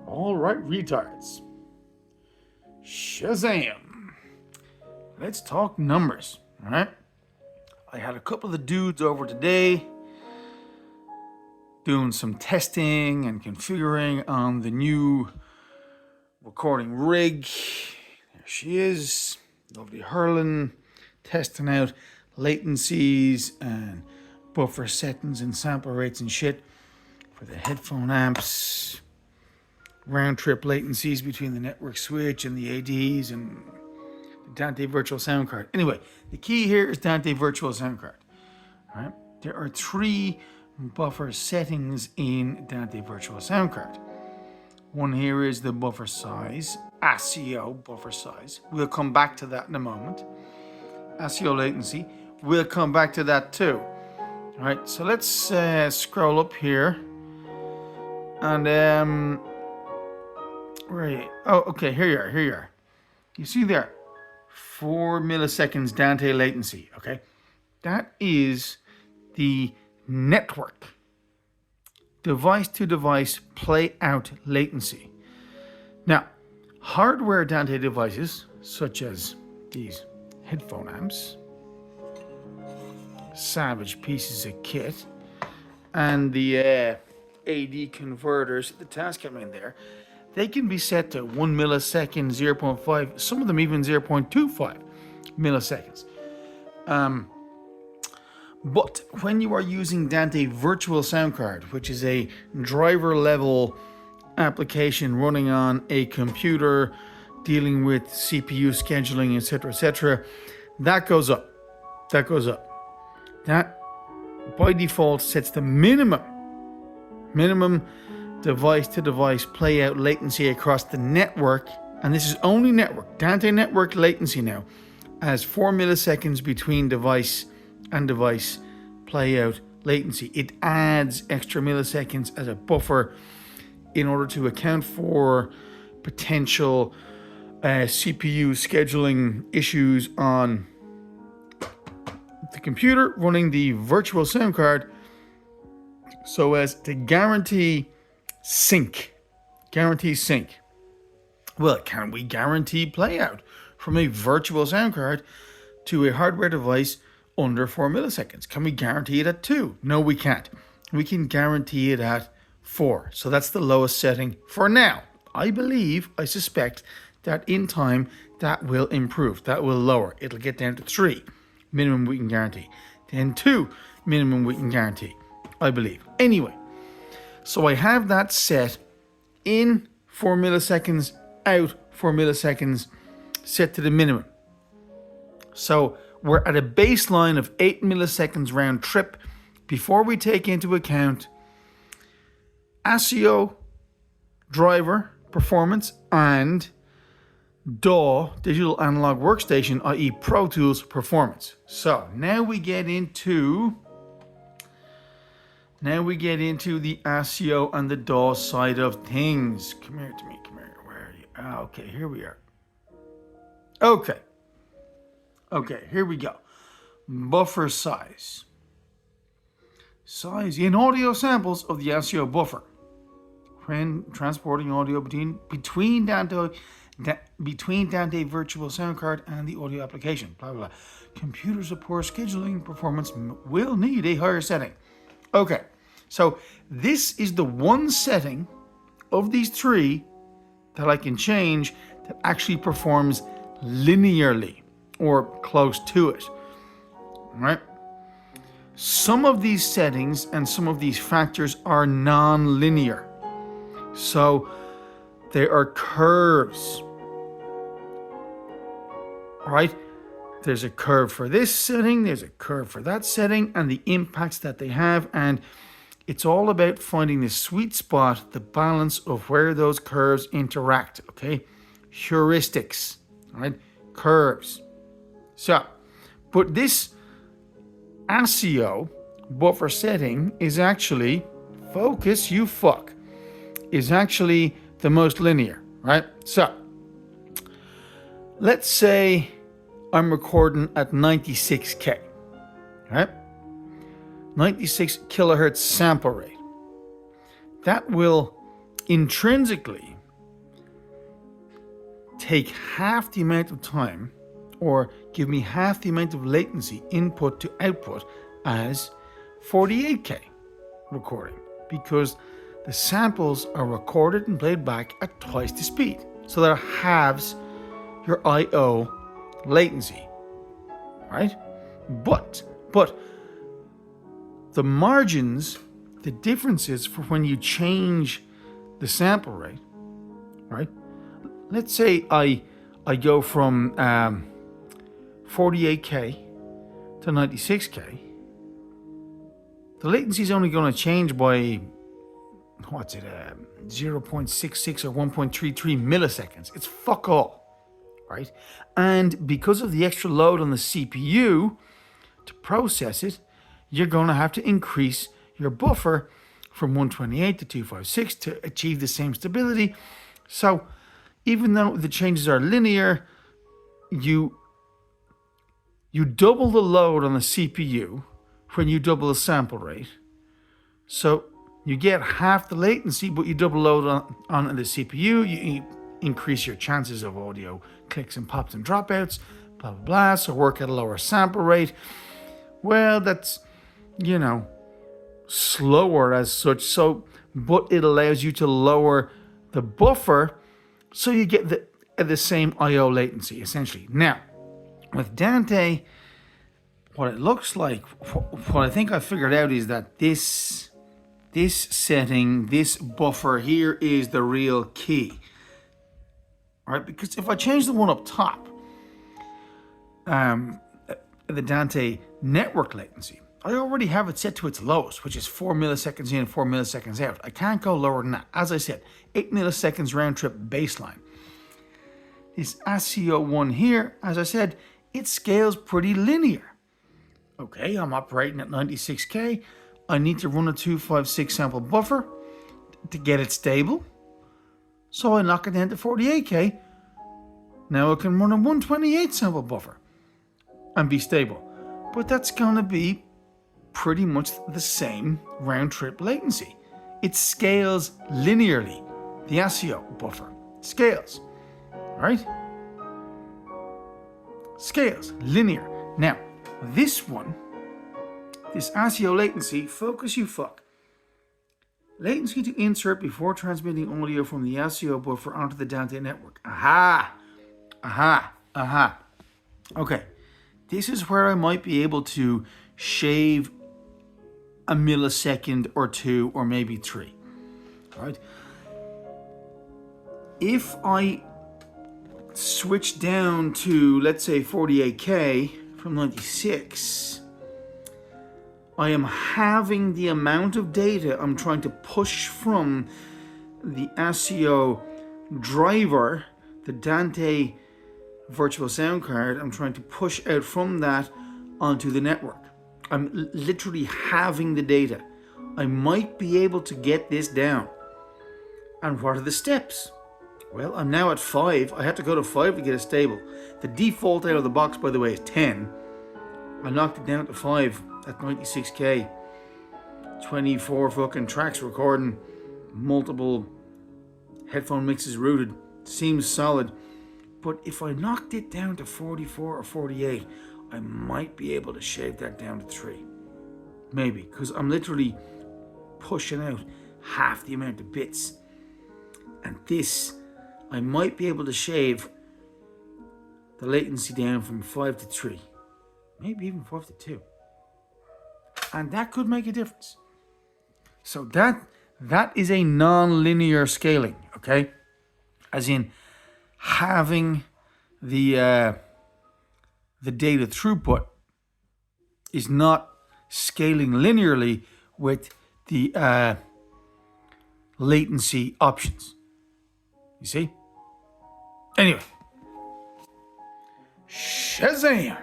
All right, retards. Shazam. Let's talk numbers, all right? I had a couple of the dudes over today doing some testing and configuring on the new recording rig. There she is, lovely Hurlin, testing out latencies and buffer settings and sample rates and shit for the headphone amps, round trip latencies between the network switch and the ADs, and the Dante virtual sound card. Anyway, the key here is Dante virtual sound card. All right? There are 3 buffer settings in Dante virtual sound card. One here is the buffer size, ASIO buffer size. We'll come back to that in a moment. ASIO latency, we'll come back to that too. All right, so let's scroll up here. And, where are you? Oh, okay, here you are. You see there, 4 milliseconds Dante latency, okay? That is the network, device-to-device play-out latency. Now, hardware Dante devices, such as these headphone amps, savage pieces of kit, and the AD converters, the Tascam in there, they can be set to 1 millisecond, 0.5, some of them even 0.25 milliseconds. But when you are using Dante Virtual Sound Card, which is a driver level application running on a computer, dealing with CPU scheduling, etc., that goes up. That by default sets the minimum device-to-device play-out latency across the network, and this is only network, Dante network latency now, as 4 milliseconds between device and device play-out latency. It adds extra milliseconds as a buffer in order to account for potential CPU scheduling issues on the computer running the virtual sound card, so as to guarantee sync. Well, can we guarantee playout from a virtual sound card to a hardware device under 4 milliseconds? Can we guarantee it at 2? No, we can't. We can guarantee it at 4. So that's the lowest setting for now. I suspect that in time that will improve. That will lower. It'll get down to 3 minimum we can guarantee. Then 2 minimum we can guarantee, I believe. Anyway, so I have that set in 4 milliseconds, out 4 milliseconds, set to the minimum. So we're at a baseline of 8 milliseconds round trip before we take into account ASIO driver performance and DAW, Digital Analog Workstation, i.e. Pro Tools performance. So now we get into the ASIO and the DAW side of things. Come here to me. Where are you? Okay, here we are. Okay, here we go. Buffer size. Size in audio samples of the ASIO buffer. When transporting audio between Dante Virtual Sound Card and the audio application. Blah, blah, blah. Computers of poor scheduling performance will need a higher setting. Okay, so this is the one setting of these 3 that I can change that actually performs linearly or close to it. All right? Some of these settings and some of these factors are non-linear. So there are curves. All right? There's a curve for this setting, there's a curve for that setting, and the impacts that they have. And it's all about finding the sweet spot, the balance of where those curves interact. Okay? Heuristics. All right? Curves. So, but this ASIO buffer setting is actually, focus you fuck, is actually the most linear, right? So, let's say I'm recording at 96K, right? 96 kilohertz sample rate. That will intrinsically take half the amount of time, or give me half the amount of latency input to output as 48K recording, because the samples are recorded and played back at twice the speed. So that halves your I/O latency, right? But the margins, the differences for when you change the sample rate, right? Let's say I go from 48K to 96K. The latency is only going to change by 0.66 or 1.33 milliseconds. It's fuck all, right? And because of the extra load on the CPU to process it, you're going to have to increase your buffer from 128 to 256 to achieve the same stability. So even though the changes are linear, you double the load on the CPU when you double the sample rate. So you get half the latency, but you double load on the CPU. You increase your chances of audio clicks and pops and dropouts, blah, blah, blah. So work at a lower sample rate. Well, that's, slower as such. So, but it allows you to lower the buffer, so you get the same I/O latency, essentially. Now, with Dante, what it looks like, what I think I figured out is that this setting, this buffer here, is the real key. All right, because if I change the one up top, the Dante network latency, I already have it set to its lowest, which is 4 milliseconds in, 4 milliseconds out. I can't go lower than that. As I said, 8 milliseconds round trip baseline. This ASIO1 here, as I said, it scales pretty linear. Okay, I'm operating at 96K. I need to run a 256 sample buffer to get it stable. So I knock it down to 48K. Now I can run a 128 sample buffer and be stable. But that's going to be pretty much the same round trip latency. It scales linearly. The ASIO buffer scales, right? Scales linear. Now, this one, this ASIO latency, focus you fuck. Latency to insert before transmitting audio from the ASIO buffer onto the Dante network. Aha! Okay, this is where I might be able to shave a millisecond or two, or maybe 3. All right. If I switch down to, let's say, 48K from 96, I am halving the amount of data I'm trying to push from the ASIO driver, the Dante virtual sound card. I'm trying to push out from that onto the network. I'm literally halving the data. I might be able to get this down. And what are the steps? Well, I'm now at 5. I had to go to 5 to get it stable. The default out of the box, by the way, is 10. I knocked it down to 5 at 96K. 24 fucking tracks recording. Multiple headphone mixes routed. Seems solid. But if I knocked it down to 44 or 48, I might be able to shave that down to 3. Maybe, because I'm literally pushing out half the amount of bits. And this, I might be able to shave the latency down from 5 to 3. Maybe even 5 to 2. And that could make a difference. So that is a non-linear scaling, okay? As in having the data throughput is not scaling linearly with the latency options. You see? Anyway. Shazam!